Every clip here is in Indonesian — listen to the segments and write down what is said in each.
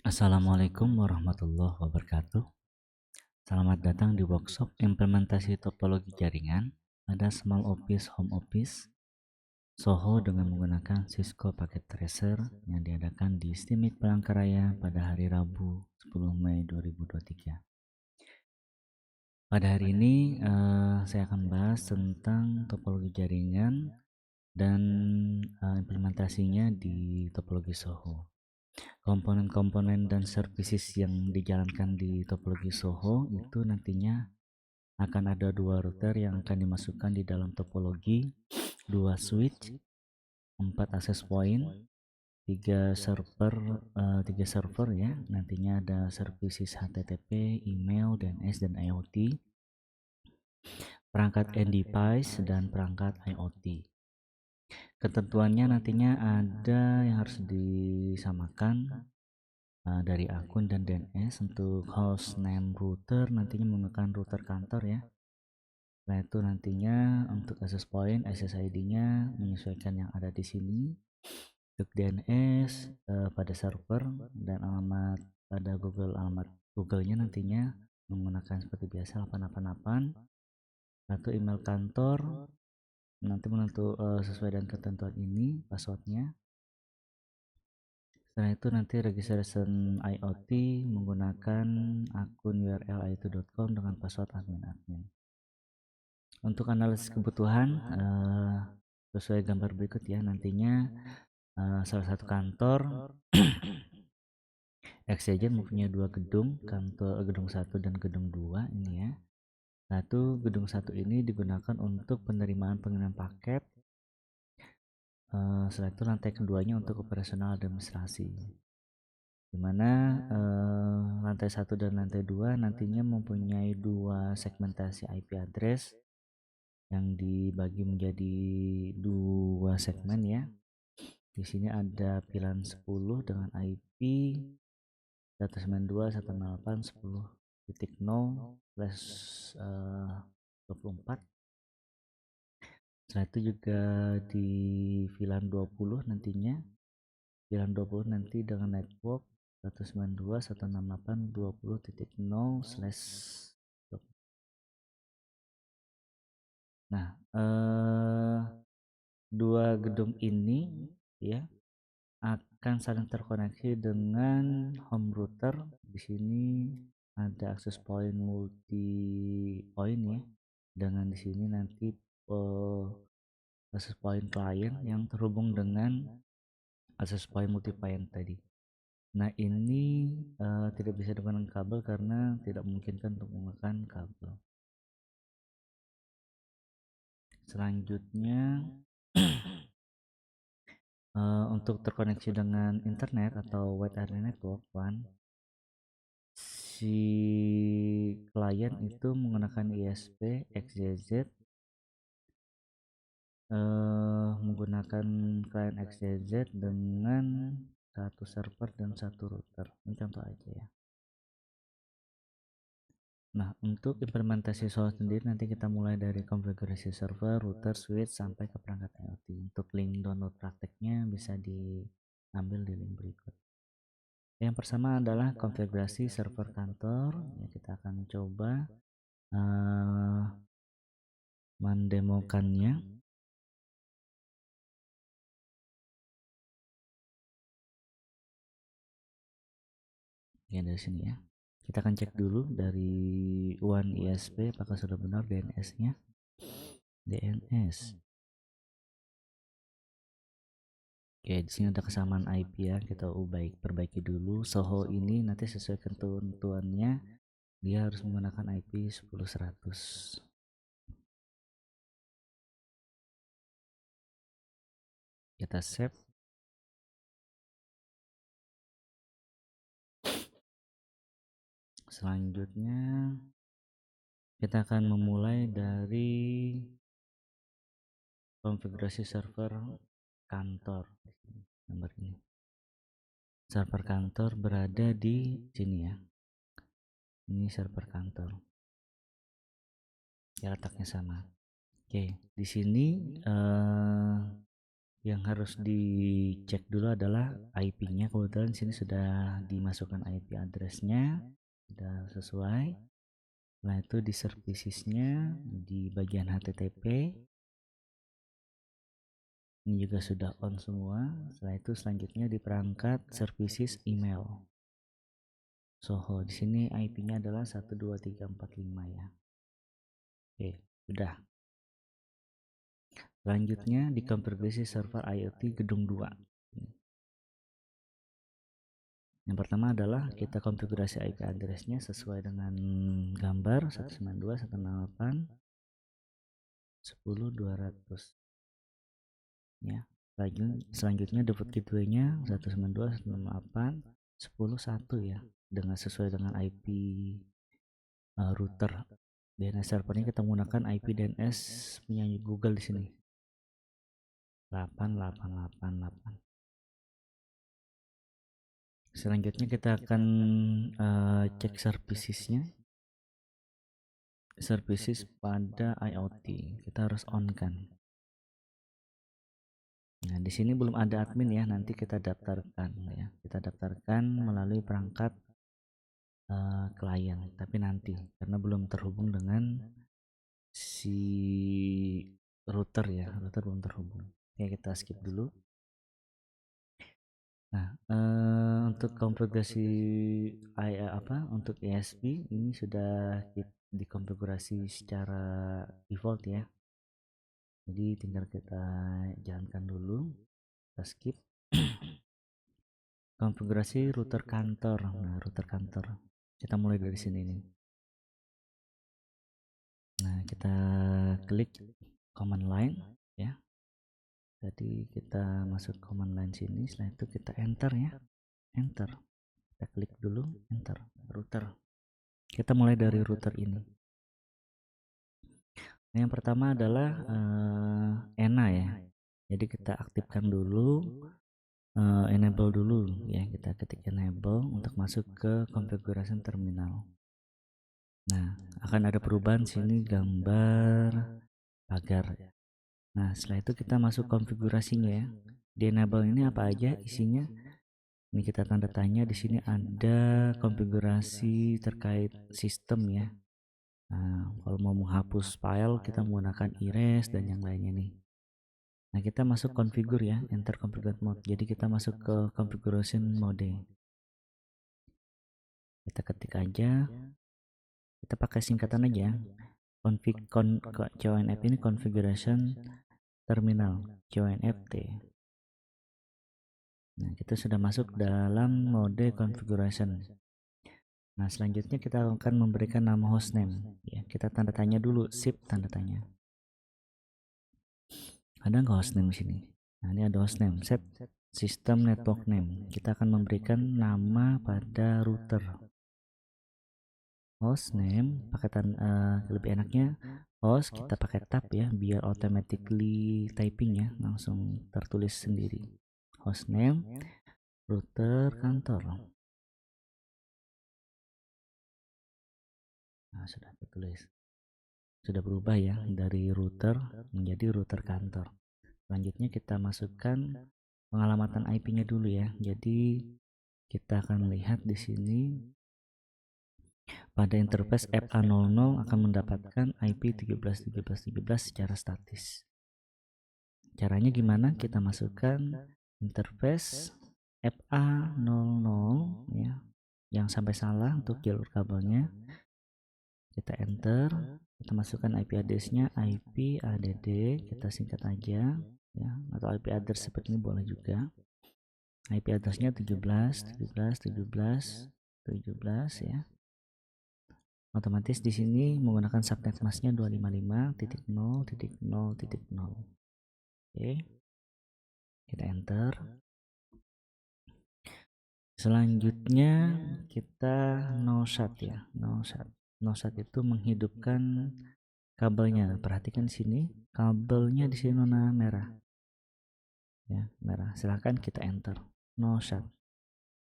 Assalamualaikum warahmatullahi wabarakatuh. Selamat datang di workshop implementasi topologi jaringan pada Small Office Home Office Soho dengan menggunakan Cisco Packet Tracer yang diadakan di Stimik Palangkaraya pada hari Rabu 10 Mei 2023. Pada hari ini saya akan bahas tentang topologi jaringan dan implementasinya di topologi Soho. Komponen-komponen dan services yang dijalankan di topologi Soho itu nantinya akan ada dua router yang akan dimasukkan di dalam topologi, dua switch, 4 access point, tiga server ya. Nantinya ada services HTTP, email, DNS, dan IoT, perangkat end device, dan perangkat IoT. Ketentuannya nantinya ada yang harus disamakan dari akun dan DNS. Untuk host name router nantinya menggunakan router kantor ya. Nah itu nantinya untuk access point SSID-nya menyesuaikan yang ada di sini. Untuk DNS pada server dan alamat pada alamat Google-nya nantinya menggunakan seperti biasa 888. Atau email kantor nanti sesuai dengan ketentuan ini passwordnya. Setelah itu nanti registration IoT menggunakan akun URL itu.com dengan password admin. Untuk analisis kebutuhan sesuai gambar berikut ya. Nantinya salah satu kantor Xagent mempunyai dua gedung, kantor gedung 1 dan gedung 2 ini ya. Satu gedung 1 ini digunakan untuk penerimaan pengiriman paket. Setelah itu lantai keduanya untuk operasional administrasi, dimana lantai 1 dan lantai 2 nantinya mempunyai dua segmentasi IP address yang dibagi menjadi dua segmen ya. Di sini ada VLAN 10 dengan IP 192.10.10/24. Setelah itu juga di VLAN 20 nantinya. VLAN 20 nanti dengan network 192.168.20.0/. Nah, dua gedung ini ya akan saling terkoneksi dengan home router. Di sini ada access point multi point ya, dengan di sini nanti access point client yang terhubung dengan access point multi point tadi. Nah ini tidak bisa dengan kabel karena tidak memungkinkan untuk menggunakan kabel. Selanjutnya untuk terkoneksi dengan internet atau wide area network WAN, si klien itu menggunakan ISP XYZ, menggunakan klien XYZ dengan satu server dan satu router. Ini contoh aja ya. Nah untuk implementasi soal sendiri nanti kita mulai dari konfigurasi server, router, switch sampai ke perangkat IoT. Untuk link download prakteknya bisa diambil di link berikut. Yang pertama adalah konfigurasi server kantor ya, kita akan coba mendemokannya ya. Dari sini ya kita akan cek dulu dari WAN ISP apakah sudah benar DNS-nya. Oke, di sini ada kesamaan IP ya, kita perbaiki dulu. Soho ini nanti sesuai ketentuannya dia harus menggunakan IP 10.100. Kita save. Selanjutnya kita akan memulai dari konfigurasi server kantor. Nomor ini server kantor berada di sini ya. Ini server kantor ya, letaknya sama. Oke, di sini Yang harus dicek dulu adalah IP-nya. Kebetulan sini sudah dimasukkan IP address-nya, sudah sesuai. Setelah itu di services-nya di bagian HTTP ini juga sudah on semua. Setelah itu selanjutnya di perangkat services email. Soho di sini IP-nya adalah 12345 ya. Oke, sudah. Selanjutnya di konfigurasi server IoT gedung 2. Yang pertama adalah kita konfigurasi IP address-nya sesuai dengan gambar 192.168.10.200 ya. Selanjutnya default gateway-nya 192.168.10.1 ya, dengan sesuai dengan IP router. DNS servernya kita menggunakan IP DNS punya Google di sini 8888. Selanjutnya kita akan cek services pada IoT. Kita harus on kan. Nah, di sini belum ada admin ya, nanti kita daftarkan ya. Kita daftarkan melalui perangkat klien, tapi nanti karena belum terhubung dengan si router ya, router belum terhubung. Oke, kita skip dulu. Nah, untuk konfigurasi untuk ESP ini sudah dikonfigurasi secara default ya. Jadi tinggal kita jalankan dulu, kita skip. Konfigurasi router kantor. Nah, router kantor. Kita mulai dari sini nih. Nah, kita klik command line ya. Jadi kita masuk command line sini, setelah itu kita enter ya. Enter. Kita klik dulu enter router. Kita mulai dari router ini. Nah, yang pertama adalah ENA ya. Jadi kita aktifkan dulu, enable dulu ya. Kita ketik enable untuk masuk ke configuration terminal. Nah, akan ada perubahan sini gambar pagar. Nah, setelah itu kita masuk konfigurasinya ya. Di enable ini apa aja isinya? Ini kita tanda tanya, di sini ada konfigurasi terkait sistem ya. Nah, kalau mau menghapus file kita menggunakan erase dan yang lainnya nih. Nah, kita masuk configure ya, enter configure mode. Jadi kita masuk ke configuration mode. Kita ketik aja. Kita pakai singkatan aja. CONF ini configuration terminal, CONFT. Nah, kita sudah masuk dalam mode configuration. Nah, selanjutnya kita akan memberikan nama hostname ya. Kita tanda tanya dulu, sip tanda tanya. Ada nggak hostname di sini? Nah, ini ada hostname, set system network name. Kita akan memberikan nama pada router. Hostname pakai lebih enaknya host kita pakai tab ya, biar automatically typing ya, langsung tertulis sendiri. Hostname router kantor. Nah, sudah tertulis. Sudah berubah ya dari router menjadi router kantor. Selanjutnya kita masukkan pengalamatan IP-nya dulu ya. Jadi kita akan lihat di sini pada interface FA00 akan mendapatkan IP 17.17.17 secara statis. Caranya gimana? Kita masukkan interface FA00 ya, yang sampai salah untuk jalur kabelnya. Kita enter, kita masukkan IP address-nya IP add, kita singkat aja ya, atau IP address seperti ini boleh juga. IP address-nya 17.17.17.17 ya. Otomatis di sini menggunakan subnet masknya 255.0.0.0. Oke. Kita enter. Selanjutnya kita no-shut ya, no-shut. No-shut itu menghidupkan kabelnya. Perhatikan sini, kabelnya di sini warna merah. Ya, merah. Silahkan kita enter. No-shut.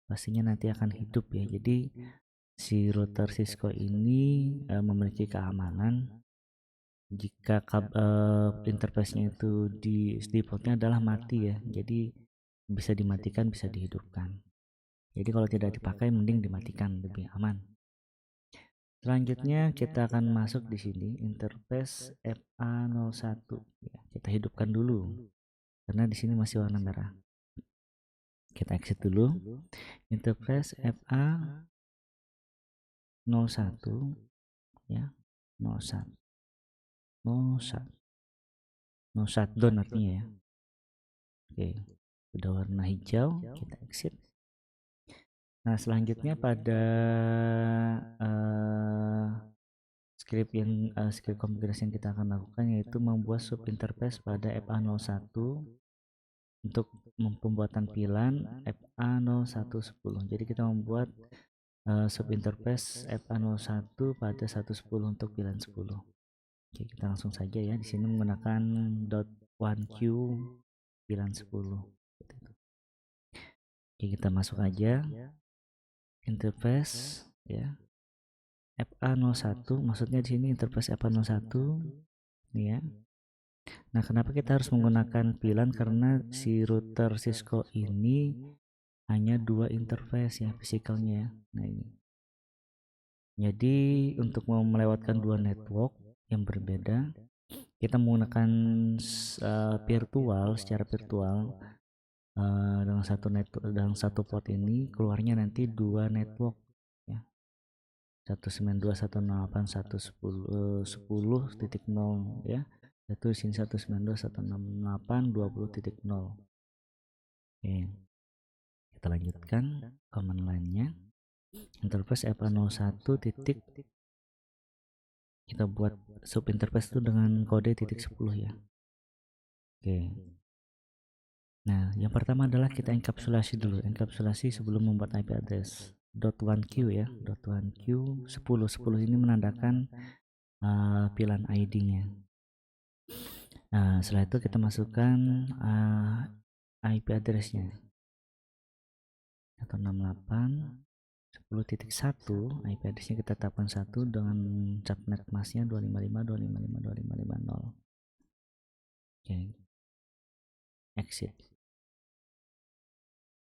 Pastinya nanti akan hidup ya. Jadi si router Cisco ini memiliki keamanan jika interface-nya itu di defaultnya adalah mati ya, jadi bisa dimatikan bisa dihidupkan. Jadi kalau tidak dipakai mending dimatikan, lebih aman. Selanjutnya kita akan masuk di sini interface FA01 ya, kita hidupkan dulu karena di sini masih warna merah. Kita exit dulu interface FA01 ya, 01 no shutdown artinya ya. Oke, sudah warna hijau, kita exit. Nah, selanjutnya pada script konfigurasi yang kita akan lakukan yaitu membuat sub interface pada FA01 untuk pembuatan pilihan FA0110. Jadi kita membuat sub interface FA01 pada 110 untuk pilihan 10. Oke, kita langsung saja ya. Di sini menggunakan .1q pilihan 10. Oke, kita masuk aja interface ya. FA01 maksudnya di sini interface FA01 nih ya. Nah, kenapa kita harus menggunakan VLAN? Karena si router Cisco ini hanya dua interface ya fisikalnya ya. Nah, ini. Jadi untuk mau melewatkan dua network yang berbeda, kita menggunakan secara virtual dengan satu port ini keluarnya nanti dua network ya. 192.168.110.10.0 ya. Itu sini 192.168.20.0. Oke. Kita lanjutkan command line-nya. Interface FA01 titik, kita buat sub interface itu dengan kode titik 10 ya. Oke. Nah, yang pertama adalah kita enkapsulasi dulu. Enkapsulasi sebelum membuat IP address. .1q ya. .1q 10. 10 ini menandakan pilihan ID-nya. Nah, setelah itu kita masukkan IP address-nya. 168.10.1 IP address-nya kita tetapkan 1 dengan subnet mask-nya 255.255.255.255.0. Oke. Exit.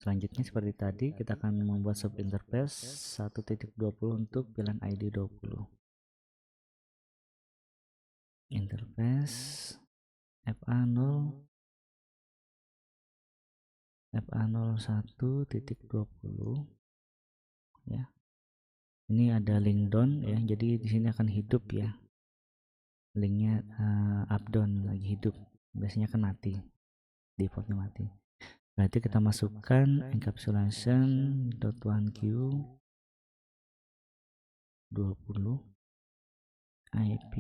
Selanjutnya seperti tadi kita akan membuat sub interface 1.20 untuk pilihan ID 20. Interface FA01.20 ya. Ini ada link down ya, jadi di sini akan hidup ya. Linknya up down lagi hidup, biasanya kan mati, defaultnya mati. Berarti kita masukkan encapsulation.1q 20 IP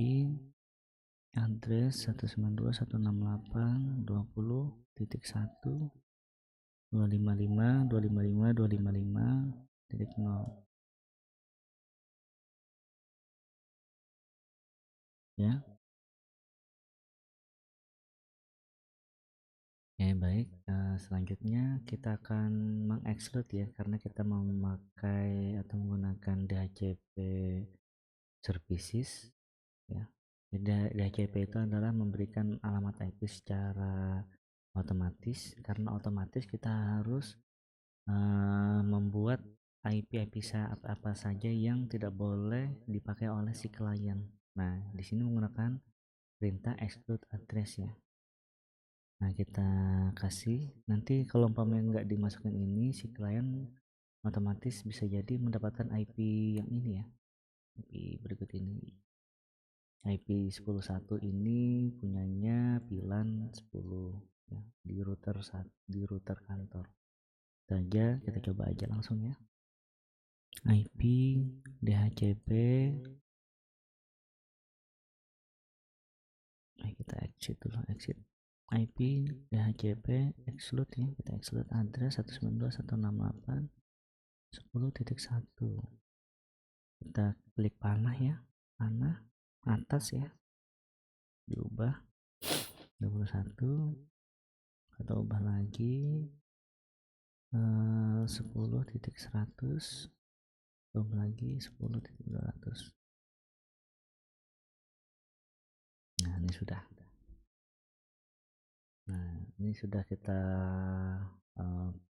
address 192.168.20.255.255.255.0 ya. Ya baik, selanjutnya kita akan mengexclude ya, karena kita mau memakai atau menggunakan DHCP services ya. DHCP itu adalah memberikan alamat IP secara otomatis, karena otomatis kita harus membuat IP apa saja yang tidak boleh dipakai oleh si klien. Nah, di sini menggunakan perintah exclude address ya. Nah, kita kasih, nanti kalau umpamanya nggak dimasukkan ini, si klien otomatis bisa jadi mendapatkan IP yang ini ya, IP berikut ini. IP 101 ini punyanya VLAN 10 ya, di router kantor. Saja kita coba aja langsung ya. IP DHCP. Kita exit dulu, exit. IP DHCP exclude ya, kita exclude address 192.168.10.1. Kita klik panah ya, panah atas ya, diubah 21, kita ubah lagi 10.100, ubah lagi 10.200. ini sudah. Nah, ini sudah kita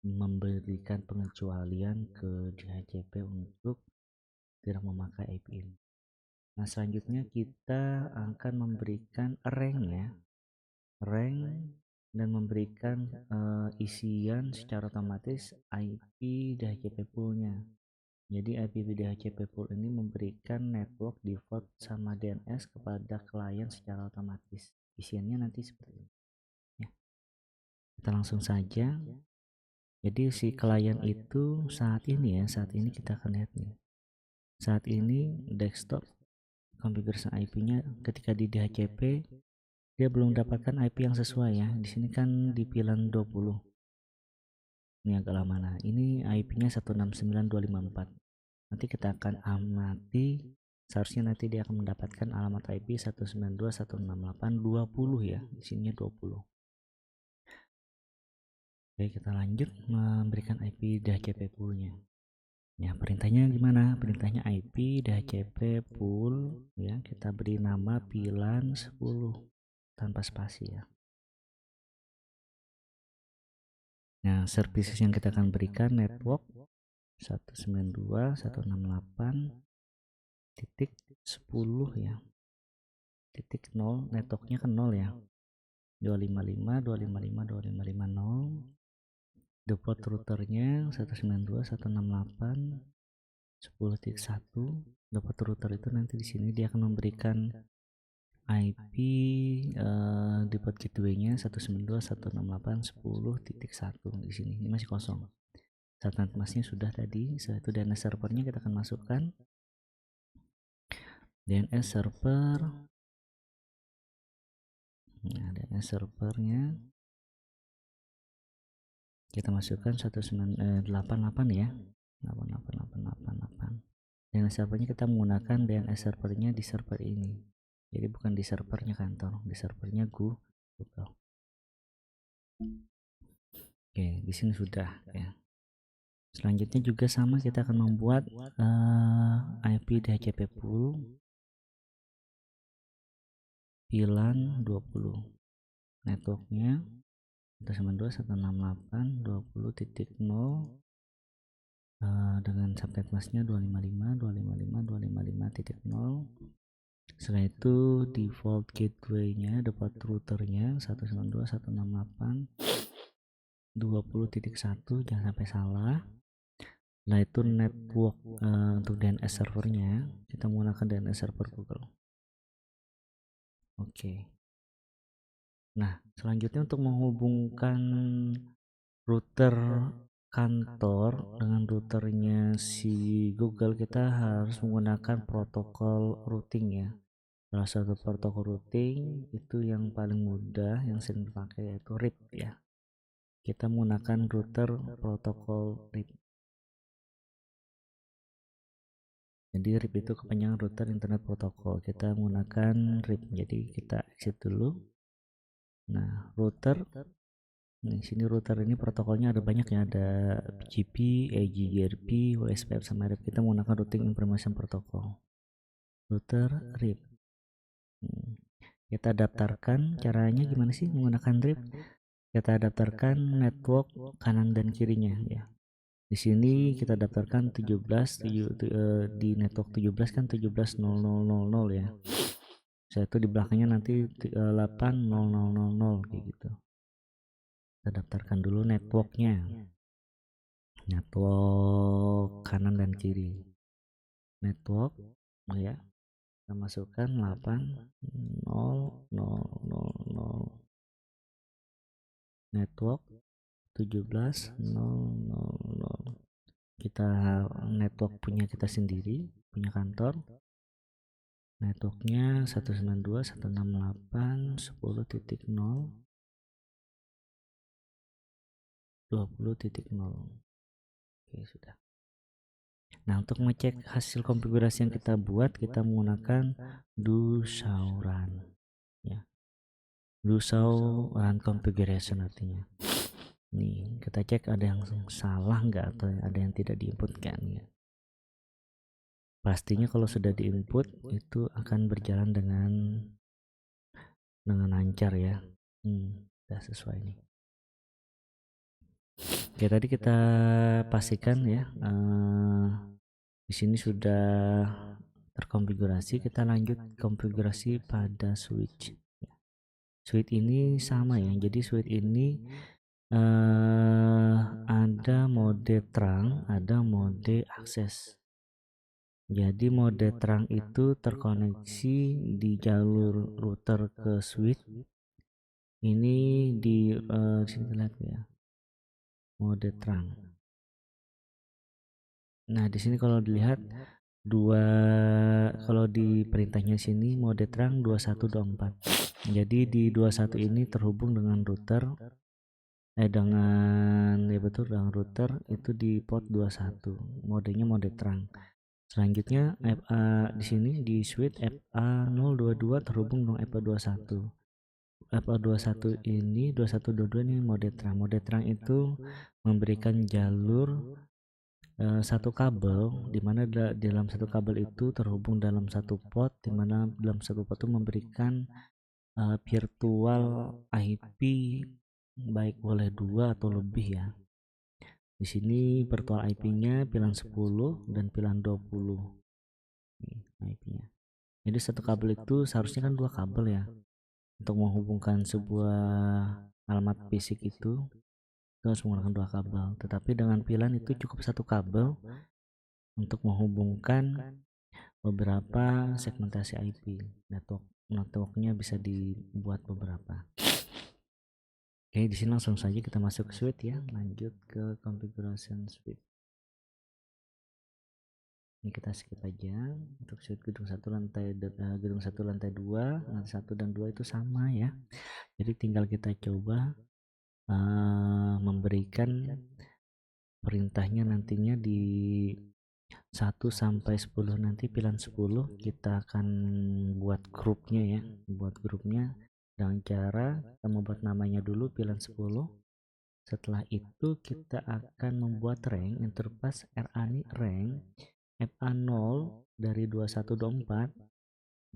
memberikan pengecualian ke DHCP untuk tidak memakai IP ini. Nah, selanjutnya kita akan memberikan rank ya, rank dan memberikan isian secara otomatis IP DHCP poolnya. Jadi IP DHCP pool ini memberikan network default sama DNS kepada klien secara otomatis. Isiannya nanti seperti ini. Ya. Kita langsung saja. Jadi si klien itu saat ini kita akan lihat nih. Saat ini desktop konfigurasi IP-nya ketika di DHCP dia belum dapatkan IP yang sesuai ya. Di sini kan di pilihan 20. Ini agak lama. Nah, ini IP-nya 169.254. Nanti kita akan amati, seharusnya nanti dia akan mendapatkan alamat IP 192.168.20 ya. Di sininya 20. Oke, kita lanjut memberikan IP DHCP poolnya. Ya, perintahnya gimana? Perintahnya IP DHCP pool ya, kita beri nama pilan 10 tanpa spasi ya. Nah, services yang kita akan berikan network 192.168.10 ya. Titik 0, networknya kan 0 ya. 255.255.255.0. Default routernya 192.168.10.1. Default router itu nanti di sini dia akan memberikan IP default gateway-nya 192.168.10.1 di sini. Ini masih kosong. Subnet masknya sudah tadi. Setelah itu DNS servernya kita akan masukkan. DNS server. Nah, DNS servernya kita masukkan 188 ya. 888888. DNS servernya kita menggunakan DNS servernya di server ini. Jadi bukan di servernya kantor, di servernya Google. Oke, di sini sudah ya. Selanjutnya juga sama, kita akan membuat IP DHCP pool pilan 20. Networknya 192.168.20.0 dengan subnet masknya 255.255.255.0. Setelah itu default gateway-nya, default routernya 192.168.20.1, jangan sampai salah. Nah, itu network untuk DNS servernya kita menggunakan DNS server Google. Oke. Nah, selanjutnya untuk menghubungkan router kantor dengan routernya si Google, kita harus menggunakan protokol routing ya. Salah satu protokol routing itu yang paling mudah yang sering dipakai yaitu RIP ya. Kita menggunakan router protokol RIP. Jadi RIP itu kepanjangan router internet protokol. Kita menggunakan RIP. Jadi kita exit dulu. Nah, router. Nah, sini router ini protokolnya ada banyak ya, ada BGP, AGRP, OSPF sama RIP. Kita menggunakan routing information protocol. Router RIP. Kita daftarkan, caranya gimana sih menggunakan RIP? Kita daftarkan network kanan dan kirinya ya. Di sini kita daftarkan 17 di network 17 kan 17.0000 ya. Saya itu di belakangnya nanti 8.0000 kayak gitu. Kita daftarkan dulu networknya. Network kanan dan kiri. Network ya. Kita masukkan 8.0.0.0. Network 17.0.0.0. Kita network punya kita sendiri, punya kantor. Networknya 192.168.10.0 20.0. Oke, sudah. Nah, untuk mengecek hasil konfigurasi yang kita buat, kita menggunakan do show run ya. Do show run configuration artinya. Nih, kita cek ada yang salah nggak atau ada yang tidak diinputkan ya. Pastinya kalau sudah diinput itu akan berjalan dengan dengan lancar ya. Udah sesuai nih. Oke, tadi kita pastikan ya, di sini sudah terkonfigurasi. Kita lanjut konfigurasi pada switch. Switch ini sama ya, jadi switch ini ada mode terang, ada mode akses. Jadi mode terang itu terkoneksi di jalur router ke switch. Ini di sini lihat ya, mode terang. Nah, di sini kalau dilihat kalau di perintahnya sini mode terang 2124. Jadi di 21 ini terhubung dengan router dengan ya betul, dengan router itu di port 21. Modenya mode terang. Selanjutnya FA di sini di switch FA022 terhubung dengan FA21. FA21 ini 2122 ini mode terang. Mode terang itu memberikan jalur satu kabel, dimana dalam satu kabel itu terhubung dalam satu port, dimana dalam satu port itu memberikan virtual IP, baik boleh 2 atau lebih ya. Di sini virtual IP-nya pilihan 10 dan pilihan 20 IP-nya. Jadi satu kabel itu seharusnya kan 2 kabel ya untuk menghubungkan sebuah alamat fisik itu harus menggunakan 2 kabel, tetapi dengan pilihan itu cukup satu kabel untuk menghubungkan beberapa segmentasi IP. Networknya bisa dibuat beberapa. Oke, di sini langsung saja kita masuk ke switch ya. Lanjut ke configuration switch. Ini kita skip aja untuk switch gedung 1 lantai 2, lantai 1 dan 2 itu sama ya. Jadi tinggal kita coba memberikan perintahnya nantinya di 1 sampai 10. Nanti pilihan 10 kita akan buat grupnya ya, dengan cara kita membuat namanya dulu pilihan 10. Setelah itu kita akan membuat rank interface RA ini rank FA0 dari 2124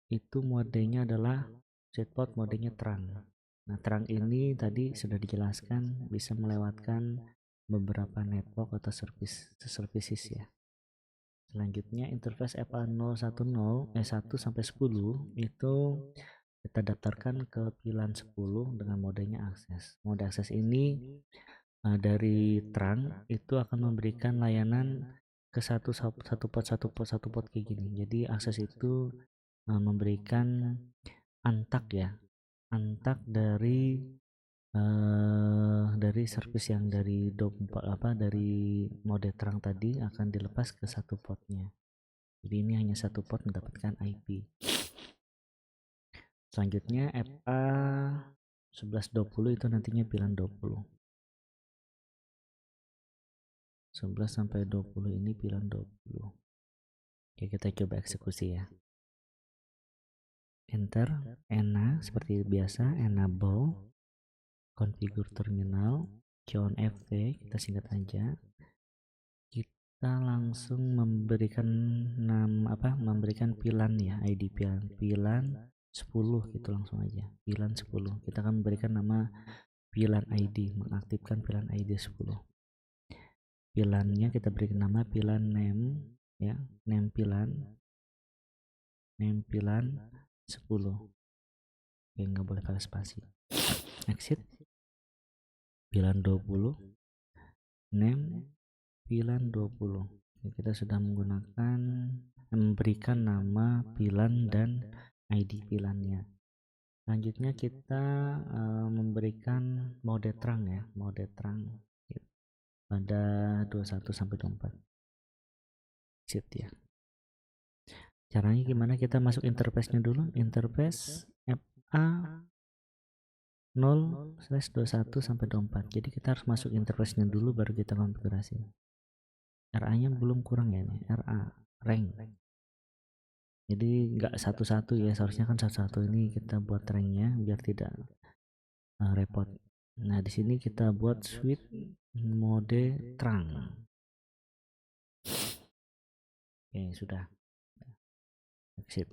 itu modenya adalah setpot, modenya terang. Nah, terang ini tadi sudah dijelaskan bisa melewatkan beberapa network atau services ya. Selanjutnya interface FA010 1 sampai 10 itu kita daftarkan ke pilihan 10 dengan modenya akses. Mode akses ini dari terang itu akan memberikan layanan ke satu pot kayak gini. Jadi akses itu memberikan antak ya, antak dari service yang dari dari mode terang tadi akan dilepas ke satu potnya. Jadi ini hanya satu pot mendapatkan IP. Selanjutnya FA 1120 itu nantinya pilihan 20. 11 sampai 20 ini pilihan 20. Oke, kita coba eksekusi ya. Enter, ENA seperti biasa, enable, configure terminal, John FV, kita singkat aja. Kita langsung memberikan memberikan pilihan ya, ID pilihan 10 gitu, langsung aja pilihan 10. Kita akan memberikan nama pilihan ID, mengaktifkan pilihan ID 10. Pilihannya kita berikan nama pilihan name ya, name pilihan 10. Oke, nggak boleh pakai spasi. Exit pilihan 20, name pilihan 20. Kita sudah memberikan nama pilihan dan ID pilihannya. Selanjutnya kita memberikan mode terang ya, mode terang pada 21 sampai 24. Exit ya. Caranya gimana? Kita masuk interface-nya dulu. Interface FA 0/21 sampai 24. Jadi kita harus masuk interface-nya dulu baru kita konfigurasi. RA-nya belum kurang ya nih, RA rank. Jadi nggak satu-satu ya, seharusnya kan satu-satu. Ini kita buat ranknya biar tidak repot. Nah, di sini kita buat switch mode terang. Oke, sudah. Exit.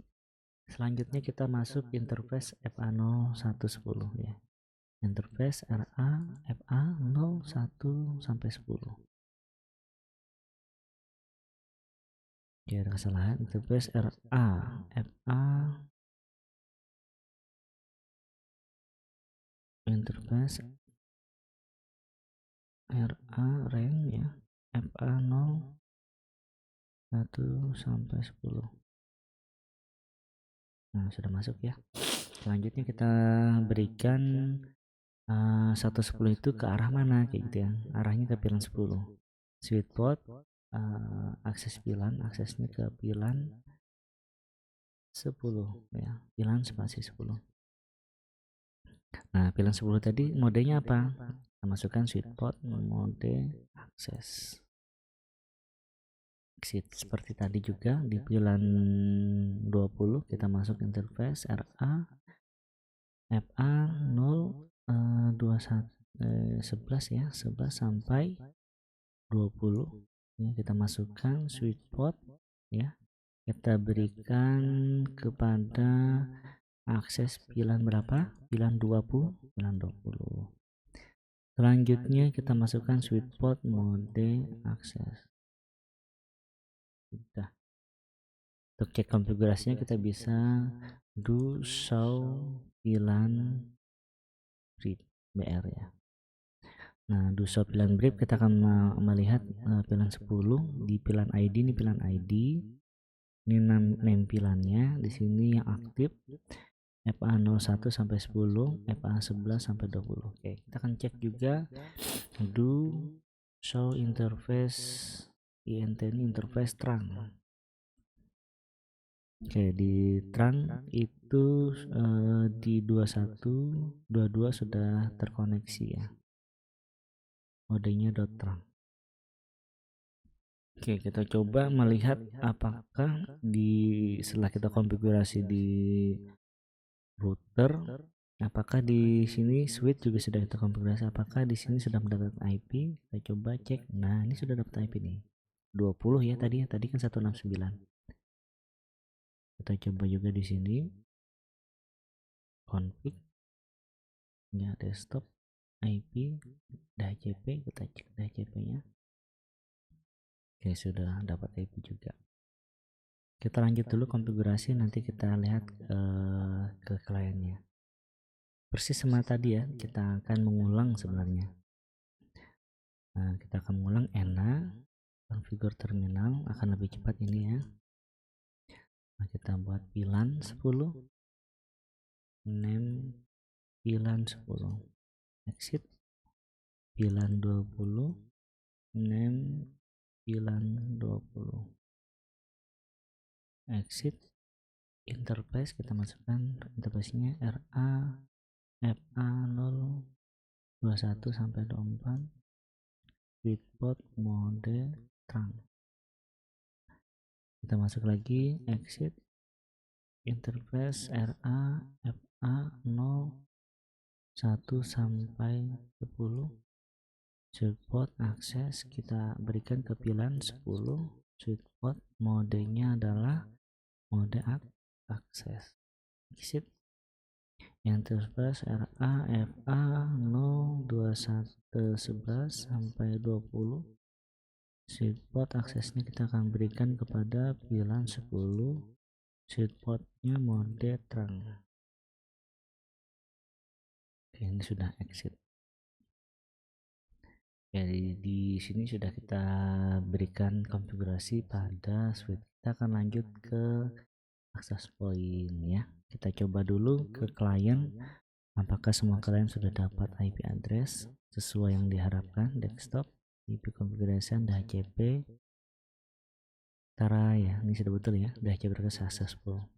Selanjutnya kita masuk interface FA0110 ya. Interface RA FA01 sampai 10. Oke, ada kesalahan. Interface RA FA interface RA rank ya FA01 sampai 10. Nah, sudah masuk ya. Selanjutnya kita berikan 110 itu ke arah mana kayak gitu ya. Arahnya ke pilan 10. Sweet spot akses pilan, aksesnya ke pilan 10 ya. Pilan spasi 10. Nah, pilan 10 tadi modenya apa? Kita masukkan sweet spot mode akses. Exit seperti tadi juga di pilan 20 kita masuk interface RA FA 021 11 ya, 11 sampai 20 ya, kita masukkan sweet spot ya. Kita berikan kepada akses pilan berapa? Pilan 20, pilan 20. Selanjutnya kita masukkan sweet spot mode akses. Sudah. Untuk cek konfigurasinya kita bisa do show pilan brief BR ya. Nah, do show pilan brief kita akan melihat pilan 10 di pilan ID. Ini pilan ID. Ini name pilannya. Di sini yang aktif FA01 sampai 10, FA11 sampai 20. Oke, kita akan cek juga do show interface int ini interface trunk. Oke, di trunk itu di 21 22 sudah terkoneksi ya. Modenya .trunk. Oke, kita coba melihat apakah setelah kita konfigurasi di router, apakah di sini switch juga sudah kita konfigurasi, apakah di sini sudah mendapatkan IP. Kita coba cek. Nah, ini sudah dapat IP nih 20 ya, tadi kan 169. Kita coba juga di sini config ya, desktop IP DHCP, kita cek DHCP nya. Oke, sudah dapat IP juga. Kita lanjut dulu konfigurasi, nanti kita lihat ke kliennya. Persis sama tadi ya, kita akan mengulang sebenarnya. Nah, kita akan mengulang ENA configure terminal, akan lebih cepat ini ya. Nah, kita buat pilan 10, name pilan 10, exit pilan 20, name pilan 20, exit interface. Kita masukkan interface-nya RA FA 021 sampai 24, sweet spot mode trunk. Kita masuk lagi, exit interface RA FA 01 sampai 10, sweet spot akses kita berikan ke pilan 10, sweet spot modenya adalah mode akses. Exit interface RA FA 02111 sampai 20, sweet spot aksesnya kita akan berikan kepada pilan 10, sweet spotnya mode trunk. Oke, ini sudah exit. Jadi di sini sudah kita berikan konfigurasi pada switch. Kita akan lanjut ke access point ya. Kita coba dulu ke klien, apakah semua klien sudah dapat IP address sesuai yang diharapkan. Desktop IP configuration DHCP Tara ya, ini sudah betul ya, DHCP successful.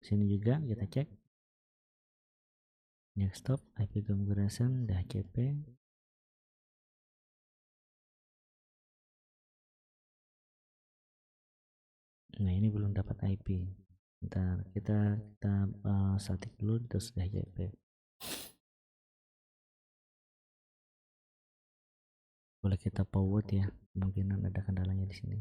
Sini juga kita cek desktop IP configuration DHCP. Nah, ini belum dapat IP. Bentar, kita static dulu terus DHCP. Boleh kita forward ya, kemungkinan ada kendalanya di sini.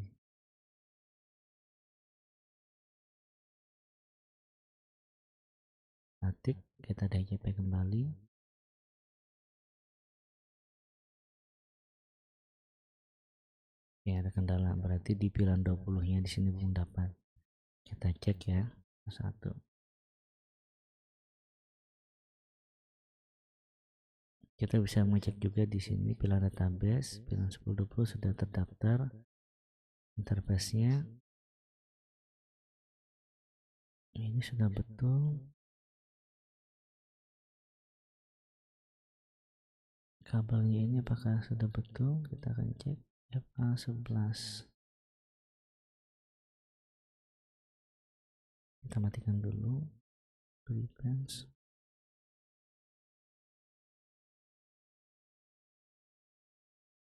statik, kita DHCP kembali. Ya, ada kendala, berarti di pilihan 20 nya di sini belum dapat. Kita cek ya, satu. Kita bisa mengecek juga di sini pilihan database, pilihan 1020 sudah terdaftar. Interface-nya ini sudah betul. Kabelnya ini apakah sudah betul? Kita akan cek. FA11. Kita matikan dulu. Prevents.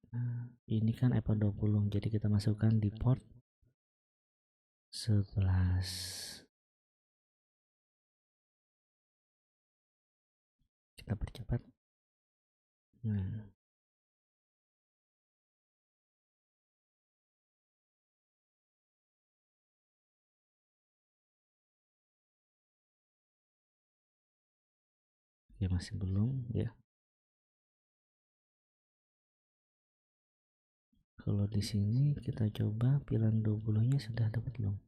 Nah, ini kan FA20, jadi kita masukkan di port 11. Kita percepat. Nah, ya masih belum ya. Kalau di sini kita coba pilihan 20-nya sudah dapat belum?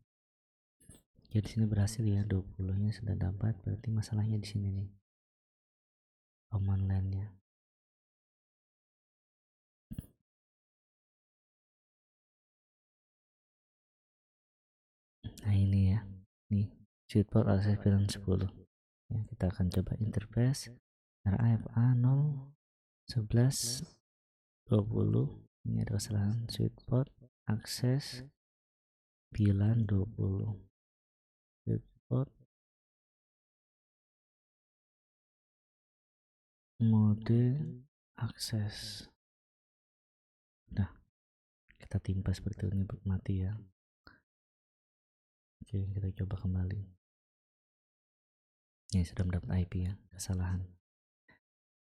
Jadi sini berhasil ya, 20-nya sudah dapat, berarti masalahnya di sini nih. Command line-nya. Nah, ini ya. Nih, switchboard akses pilihan 10. Ya, kita akan coba interface RAFA 0 11 20. Ini ada kesalahan switchboard akses pilihan 20. Switchboard mode akses. Nah, kita timpa seperti ini mati ya. Oke, kita coba kembali. Ini sudah mendapat IP ya, kesalahan.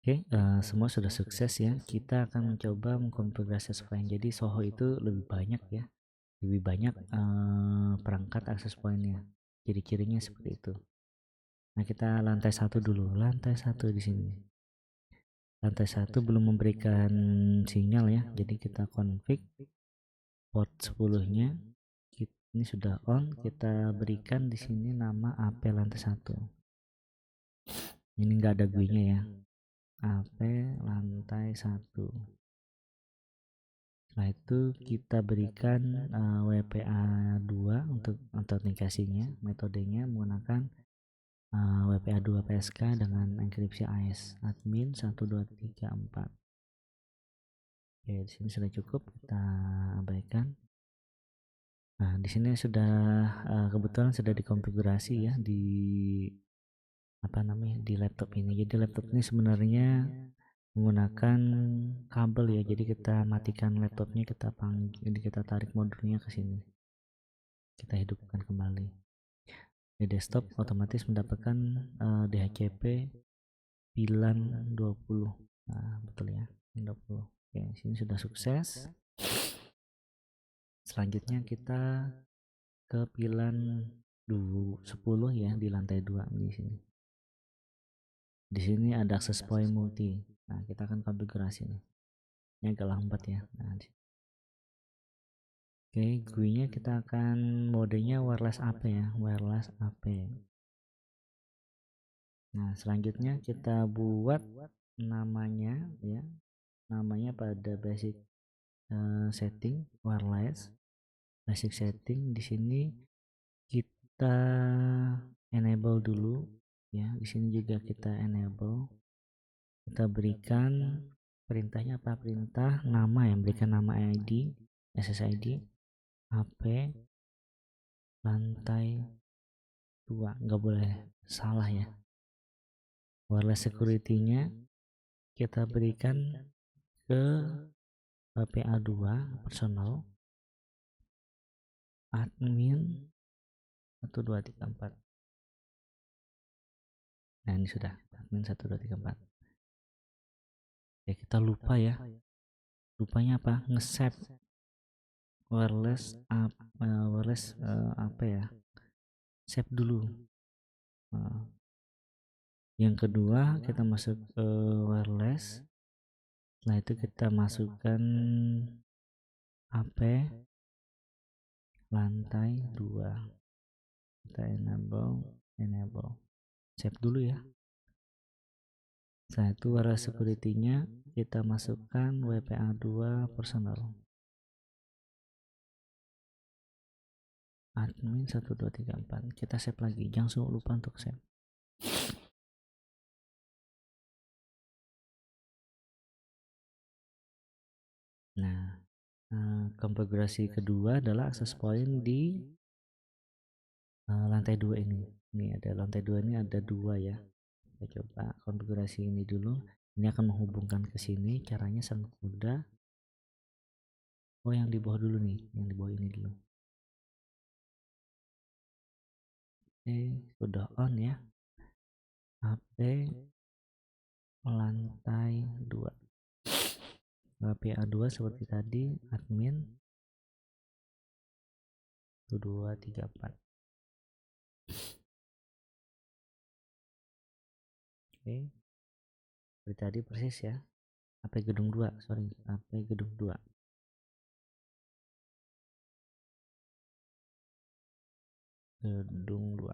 Oke, semua sudah sukses ya. Kita akan mencoba mengkonfigurasi software. Jadi Soho itu lebih banyak ya, lebih banyak perangkat akses pointnya. Jadi cirinya seperti itu. Nah, kita lantai 1 dulu. Lantai 1 di sini. Lantai 1 belum memberikan sinyal ya. Jadi kita config port 10-nya. Ini sudah on. Kita berikan di sini nama AP lantai 1. Ini enggak ada GUI-nya ya. AP lantai 1. Setelah itu kita berikan WPA2 untuk autentikasinya. Metodenya menggunakan WPA2 PSK dengan enkripsi AES admin 1234. Oke, di sini sudah cukup, kita abaikan. Nah, di sini sudah kebetulan sudah dikonfigurasi ya di di laptop ini. Jadi laptop ini sebenarnya menggunakan kabel ya. Jadi kita matikan laptopnya, kita panggil, jadi kita tarik modulnya ke sini. Kita hidupkan kembali. Di desktop otomatis mendapatkan DHCP pilihan 20. Nah, betul ya, 20. Oke, sini sudah sukses. Selanjutnya kita ke pilihan 10 ya, di lantai 2 di sini. Di sini ada akses point multi. Nah, kita akan konfigurasi nih. Ini agak lambat ya. Nah, oke, GUI-nya kita akan modenya wireless AP ya, wireless AP. Nah, selanjutnya kita buat namanya ya, namanya pada basic setting wireless, basic setting. Di sini kita enable dulu ya. Di sini juga kita enable. Kita berikan perintahnya apa? Perintah nama yang berikan nama ID, SSID, HP lantai 2, nggak boleh salah ya. Wireless security-nya kita berikan ke PA2 personal admin 1234. Nah, ini sudah admin 1234. Ya, kita lupa ya. Lupanya apa? Nge-save wireless wireless apa ya? Save dulu. Yang kedua kita masuk ke wireless. Setelah itu kita masukkan AP lantai 2. Kita enable. Save dulu ya. Setelah itu wireless security-nya kita masukkan WPA2 personal. Admin 1234. Kita save lagi. Jangan lupa untuk save. Nah, konfigurasi kedua adalah access point di lantai 2 ini. Ini ada lantai 2 ini ada 2 ya. Kita coba konfigurasi ini dulu. Ini akan menghubungkan ke sini. Caranya sangat mudah. Oh, yang di bawah dulu nih, yang di bawah ini dulu. Oke, sudah on ya. HP lantai 2. WPA2 seperti tadi, admin 1234. Oke. Seperti tadi persis ya. HP gedung 2, sorry, HP gedung 2. Gedung 2.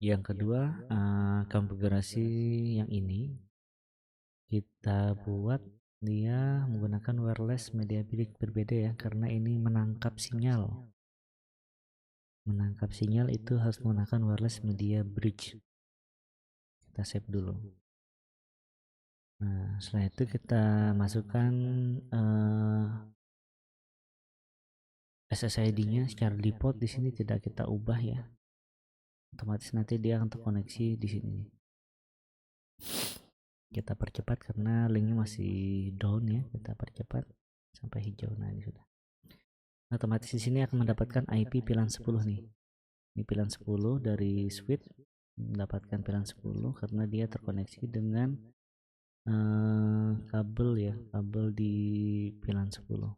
Yang kedua, konfigurasi yang ini kita buat dia menggunakan wireless media berbeda ya, karena ini menangkap sinyal. Menangkap sinyal itu harus menggunakan wireless media bridge. Kita save dulu. Nah, setelah itu kita masukkan SSID-nya secara default. Di sini tidak kita ubah ya. Otomatis nanti dia akan terkoneksi di sini. Kita percepat karena linknya masih down ya. Kita percepat sampai hijau. Nah, ini sudah. Otomatis di sini akan mendapatkan IP pilihan 10 nih. Ini pilihan 10 dari switch, mendapatkan pilihan 10 karena dia terkoneksi dengan kabel ya, kabel di pilihan 10.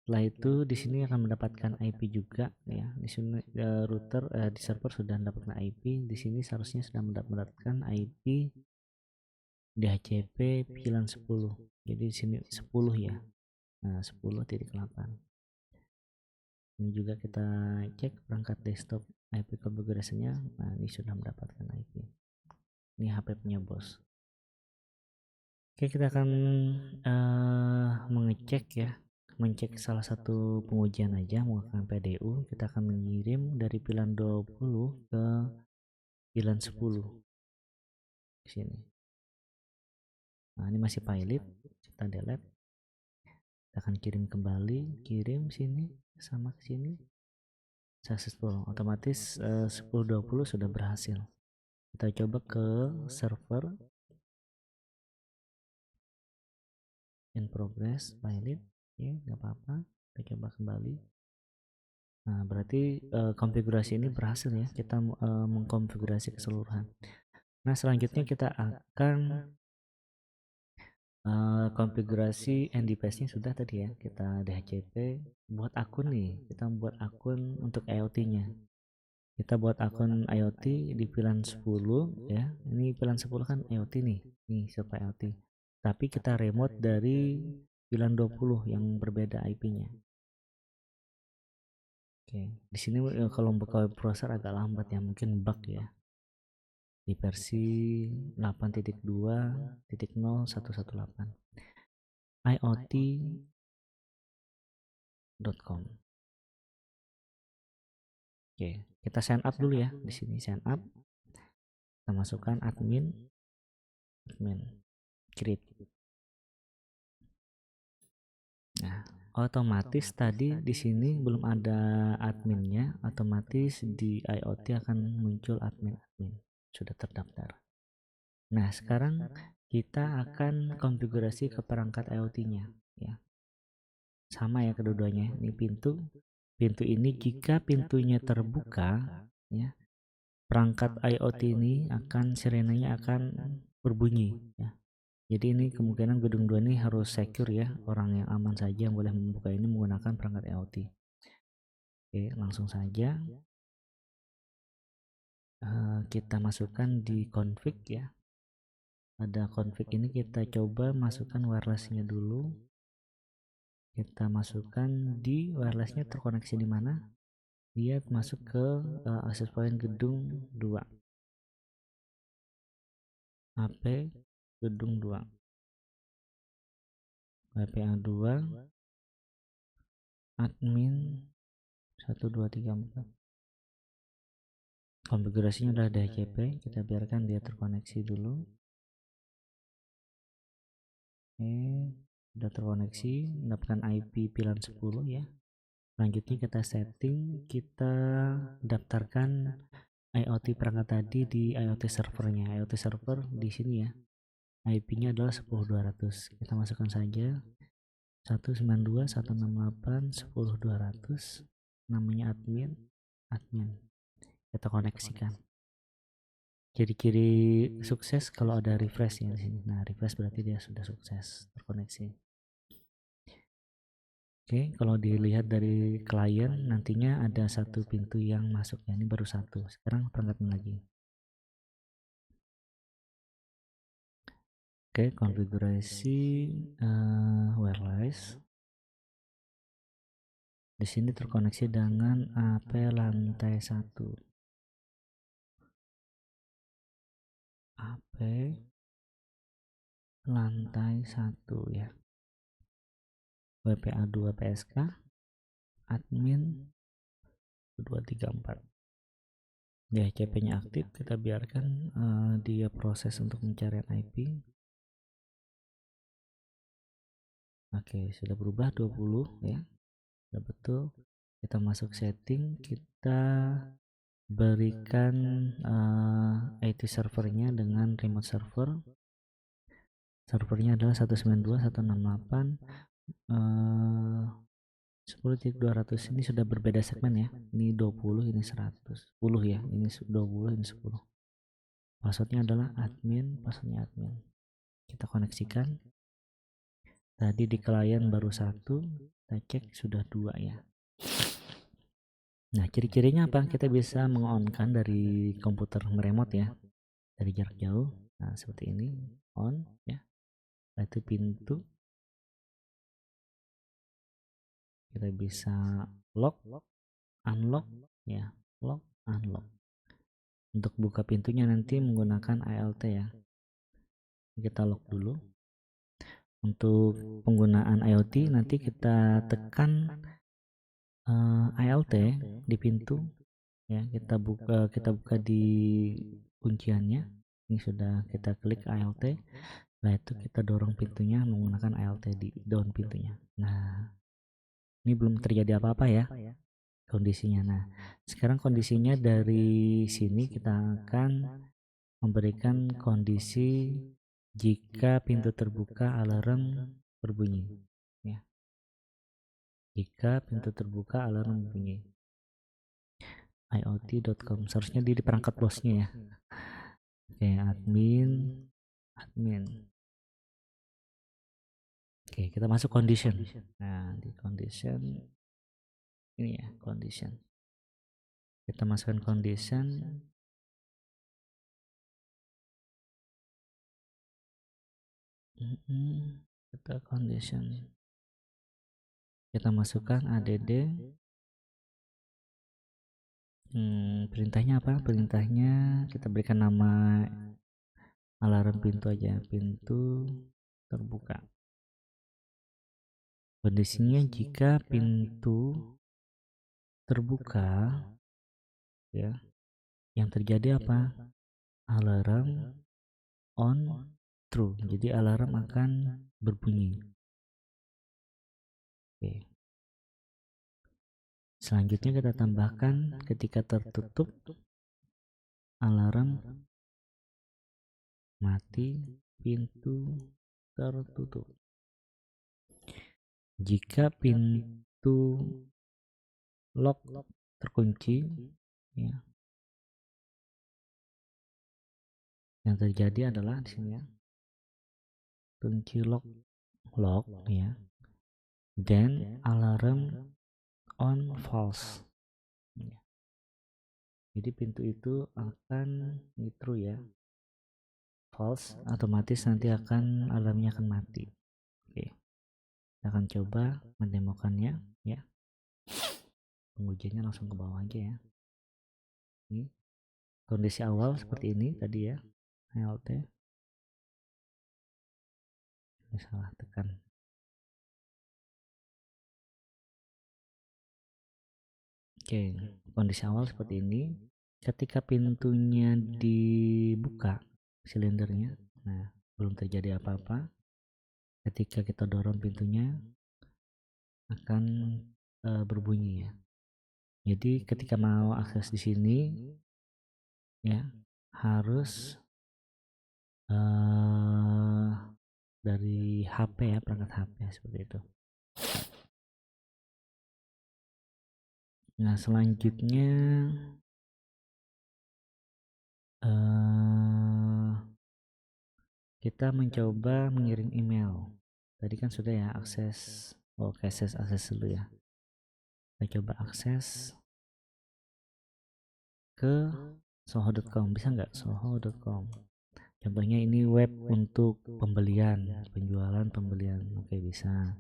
Setelah itu di sini akan mendapatkan IP juga ya. Di sini router di server sudah mendapatkan IP. Di sini seharusnya sudah mendapatkan IP DHCP pilihan 10. Jadi di sini 10 ya. Nah, 10.8. Ini juga kita cek perangkat desktop IP konfigurasinya. Nah, ini sudah mendapatkan IP. Ini HP punya bos. Oke, kita akan mengecek ya, mencek salah satu pengujian aja menggunakan PDU. Kita akan mengirim dari pilihan 20 ke pilihan 10 di sini. Nah, ini masih pilot, kita delete. Kita akan kirim kembali, kirim sini sama ke sini. Successful, otomatis 1020 sudah berhasil. Kita coba ke server, in progress, pilot, ya nggak apa-apa. Kita coba kembali. Nah, berarti konfigurasi ini berhasil ya. Kita mengkonfigurasi keseluruhan. Nah, selanjutnya kita akan konfigurasi NDPS nya sudah tadi ya. Kita DHCP buat akun nih. Kita buat akun untuk IoT-nya. Kita buat akun IoT di pilihan 10 ya. Ini pilihan 10 kan IoT nih. Nih, server IoT. Tapi kita remote dari pilihan 20 yang berbeda IP-nya. Oke, di sini kalau buka web browser agak lambat ya, mungkin bug ya. Di versi 8.2.0118 iot.com. Oke, kita sign up dulu ya. Di sini sign up. Kita masukkan admin create. Nah, otomatis tadi di sini belum ada adminnya, otomatis di IoT akan muncul admin sudah terdaftar. Nah, sekarang kita akan konfigurasi ke perangkat IoT-nya ya. Sama ya kedua-duanya. Ini pintu ini jika pintunya terbuka ya, perangkat IoT ini akan sirenenya akan berbunyi ya. Jadi ini kemungkinan gedung 2 ini harus secure ya, orang yang aman saja yang boleh membuka ini menggunakan perangkat IoT. Oke, langsung saja kita masukkan di config ya. Pada config ini kita coba masukkan wirelessnya dulu. Kita masukkan di wirelessnya terkoneksi di mana? Dia masuk ke access point gedung 2. AP gedung 2. WPA 2 admin 1 2 3 4. Konfigurasinya udah DHCP, kita biarkan dia terkoneksi dulu. Oke, sudah terkoneksi, mendapatkan IP VLAN 10 ya. Selanjutnya kita setting, kita daftarkan IoT perangkat tadi di IoT servernya. IoT server di sini ya. IP-nya adalah 10200. Kita masukkan saja 192.168.10.200. Namanya admin. Kita koneksikan. Ciri-ciri sukses kalau ada refresh ya di sini. Nah, refresh berarti dia sudah sukses terkoneksi. Oke, kalau dilihat dari klien nantinya ada satu pintu yang masuk ya. Ini baru satu. Sekarang perangkatnya lagi. Oke, konfigurasi wireless. Di sini terkoneksi dengan AP lantai 1. AP lantai 1 ya. WPA 2 PSK admin 234. DHCP-nya aktif, kita biarkan dia proses untuk pencarian IP. Oke, sudah berubah 20 ya. Sudah betul. Kita masuk setting, kita berikan IT servernya dengan remote server. Servernya adalah 192.168 10.200. Ini sudah berbeda segmen ya. Ini 20, ini 100. 10 ya. Ini 20, ini 10. Passwordnya adalah admin, passwordnya admin. Kita koneksikan. Tadi di klien baru 1, kita cek sudah 2 ya. Nah, ciri-cirinya apa? Kita bisa mengonkan dari komputer meremote ya, dari jarak jauh. Nah, seperti ini, on ya. Itu pintu. Kita bisa lock, unlock ya, lock, unlock. Untuk buka pintunya nanti menggunakan ALT ya. Kita lock dulu. Untuk penggunaan IoT nanti kita tekan ALT di pintu ya. Kita buka di kunciannya. Ini sudah kita klik ALT. Setelah itu kita dorong pintunya menggunakan ALT di down pintunya. Nah, ini belum terjadi apa-apa ya kondisinya. Nah, sekarang kondisinya dari sini kita akan memberikan kondisi jika pintu terbuka alarm berbunyi ya. Jika pintu terbuka alarm berbunyi. iot.com seharusnya di perangkat bosnya ya. Oke, admin. Oke, kita masuk condition. Nah, di condition ini ya, condition. Kita masukkan condition. Kita condition. Kita masukkan add. Perintahnya apa? Perintahnya kita berikan nama alarm pintu aja, pintu terbuka. Kondisinya jika pintu terbuka ya, yang terjadi apa? Alarm on true. Jadi alarm akan berbunyi. Oke. Selanjutnya kita tambahkan ketika tertutup alarm mati, pintu tertutup. Jika pintu lock terkunci ya, yang terjadi adalah di sini ya, kunci lock ya, then alarm on false. Jadi pintu itu akan true ya. False, otomatis nanti alarmnya akan mati. Oke, kita akan coba mendemokannya ya. Pengujiannya langsung ke bawah aja ya. Ini kondisi awal seperti ini tadi ya. HLT salah tekan. Oke, kondisi awal seperti ini. Ketika pintunya dibuka, silindernya, nah belum terjadi apa-apa. Ketika kita dorong pintunya akan berbunyi ya. Jadi ketika mau akses di sini ya harus dari HP ya, perangkat HP seperti itu. Nah selanjutnya kita mencoba mengirim email. Tadi kan sudah ya akses. Oke, akses dulu ya. Kita coba akses ke soho.com. Bisa nggak soho.com? Contohnya ini web untuk pembelian, penjualan, pembelian. Oke, bisa.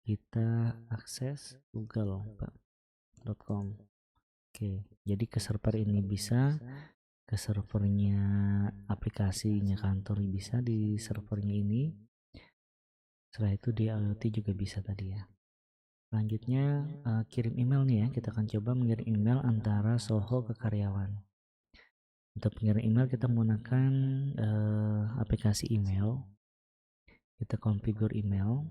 Kita akses google.com. Oke, jadi ke server ini bisa, ke servernya aplikasinya kantor bisa di servernya ini. Setelah itu di IoT juga bisa tadi ya. Selanjutnya kirim email nih ya. Kita akan coba mengirim email antara Soho ke karyawan. Untuk pengirim email kita menggunakan aplikasi email. Kita configure email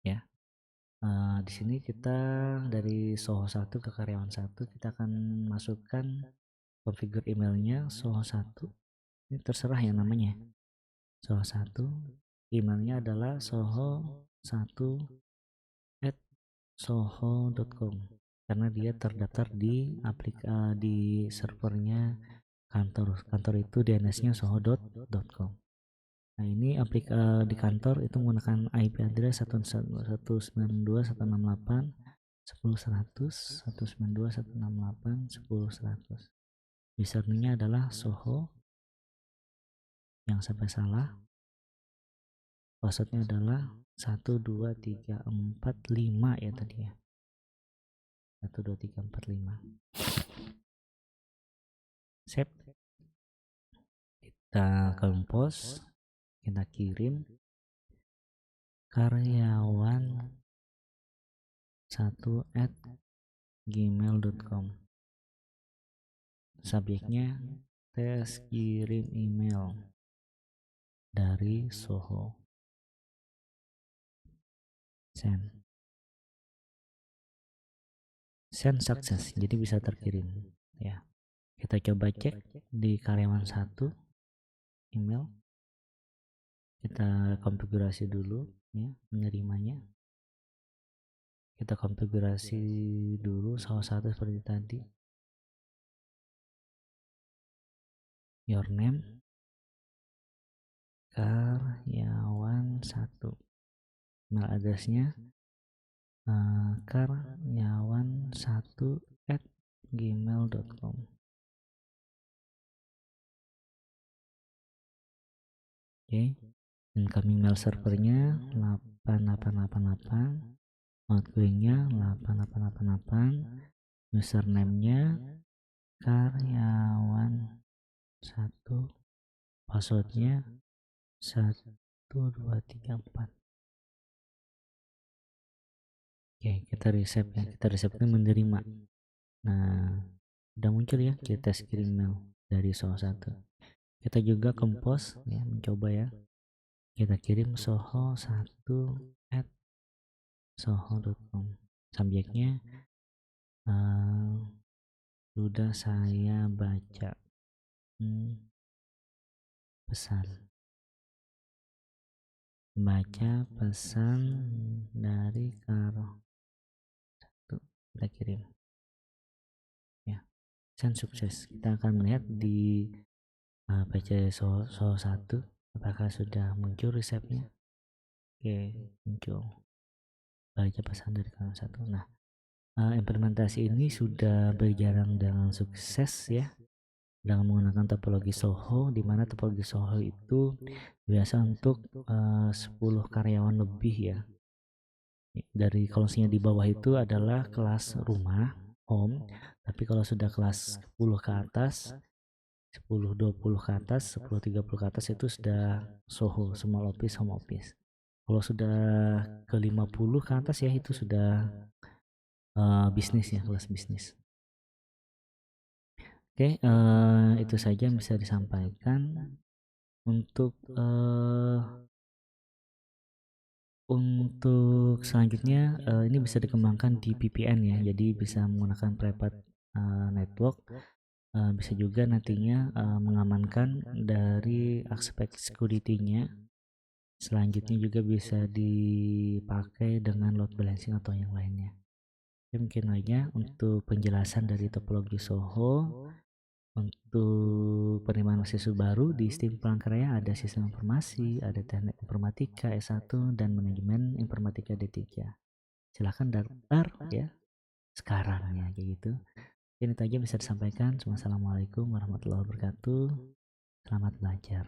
ya. Di sini kita dari Soho 1 ke karyawan 1 kita akan masukkan configure emailnya Soho 1. Ini terserah ya namanya. Soho 1 emailnya adalah soho1@soho.com karena dia terdaftar di di servernya kantor itu DNS-nya soho.com. Nah ini di kantor itu menggunakan IP address 192.168.10.100 username-nya adalah soho yang sampai salah, passwordnya adalah 12345 ya tadi ya, 12345. Save, kita compose, kita kirim karyawan 1@gmail.com. Subjeknya tes kirim email dari Soho. Send sukses, jadi bisa terkirim ya. Kita coba cek di karyawan 1 email. Kita konfigurasi dulu ya menerimanya. Kita konfigurasi dulu salah satu seperti tadi. Your name karyawan 1. Email addressnya karyawan1@gmail.com. Oke, incoming mail servernya 8888, outgoingnya 8888, username-nya karyawan1, passwordnya 1234. Oke, kita reset ya. Kita resetnya menerima. Nah, udah muncul ya kita kirim email dari Soho 1. Kita juga compose ya, mencoba ya. Kita kirim soho1@soho.com. Subjeknya sudah saya baca pesan. Baca pesan dari Karo 1. Kita kirim. Ya. Pesan sukses. Kita akan melihat di PC Soho 1 apakah sudah muncul resepnya. Oke, muncul baca pesan dari Karo 1. Nah, Implementasi ini sudah berjalan dengan sukses ya, dengan menggunakan topologi Soho, di mana topologi Soho itu biasa untuk 10 karyawan lebih ya. Dari kolomnya di bawah itu adalah kelas rumah, home, tapi kalau sudah kelas 10 ke atas, 10 20 ke atas, 10 30 ke atas itu sudah Soho, small office, home office. Kalau sudah ke 50 ke atas ya itu sudah bisnis ya, kelas bisnis. Oke, itu saja yang bisa disampaikan. Untuk selanjutnya, ini bisa dikembangkan di VPN ya, jadi bisa menggunakan private network, bisa juga nantinya mengamankan dari aspek security-nya. Selanjutnya juga bisa dipakai dengan load balancing atau yang lainnya. Ya, mungkin aja untuk penjelasan dari topologi Soho. Untuk penerimaan mahasiswa baru di STIM Palangkaraya ada sistem informasi, ada teknik informatika S1 dan manajemen informatika D3. Silahkan daftar ya sekarang ya kayak gitu. Ini itu aja bisa disampaikan. Wassalamualaikum warahmatullahi wabarakatuh. Selamat belajar.